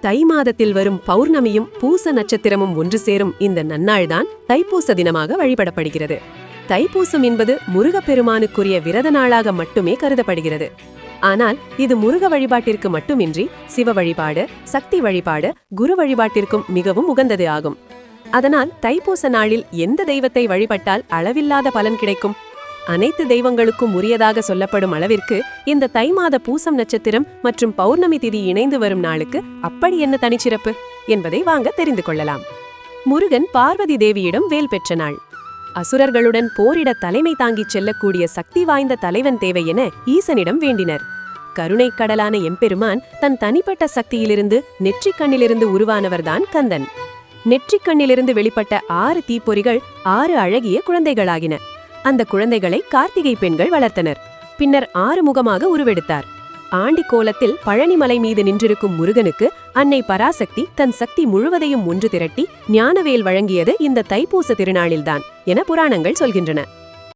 தை மாதத்தில் வரும் பௌர்ணமியும் பூச நட்சத்திரமும் ஒன்று சேரும் இந்த நன்னாள்தான் தைப்பூச தினமாக வழிபடப்படுகிறது. தைப்பூசம் என்பது முருகப்பெருமானுக்குரிய விரத நாளாக மட்டுமே கருதப்படுகிறது. ஆனால் இது முருக வழிபாட்டிற்கு மட்டுமின்றி சிவ வழிபாடு, சக்தி வழிபாடு, குரு வழிபாட்டிற்கும் மிகவும் உகந்தது ஆகும். அதனால் தைப்பூச நாளில் எந்த தெய்வத்தை வழிபட்டால் அளவில்லாத பலன் கிடைக்கும்? அனைத்து தெய்வங்களுக்கும் உரியதாக சொல்லப்படும் அளவிற்கு இந்த தை மாத பூசம் நட்சத்திரம் மற்றும் பௌர்ணமி திதி இணைந்து வரும் நாளுக்கு அப்படி என்ன தனிச்சிறப்பு என்பதை வாங்க தெரிந்து கொள்ளலாம். முருகன் பார்வதி தேவியிடம் வேல் பெற்ற நாள். அசுரர்களுடன் போரிட தலைமை தாங்கிச் செல்லக்கூடிய சக்தி வாய்ந்த தலைவன் தேவை என ஈசனிடம் வேண்டினர். கருணை கடலான எம்பெருமான் தன் தனிப்பட்ட சக்தியிலிருந்து நெற்றிக்கண்ணிலிருந்து உருவானவர்தான் கந்தன். நெற்றிக்கண்ணிலிருந்து வெளிப்பட்ட 6 தீப்பொறிகள் 6 அழகிய குழந்தைகளாகின. அந்த குழந்தைகளை கார்த்திகை பெண்கள் வளர்த்தனர். பின்னர் 6 முகமாக உருவெடுத்தார். ஆண்டி கோலத்தில் பழனிமலை மீது நின்றிருக்கும் முருகனுக்கு அன்னை பராசக்தி தன் சக்தி முழுவதையும் ஒன்று திரட்டி ஞானவேல் வழங்கியது இந்த தைப்பூச திருநாளில்தான் என புராணங்கள் சொல்கின்றன.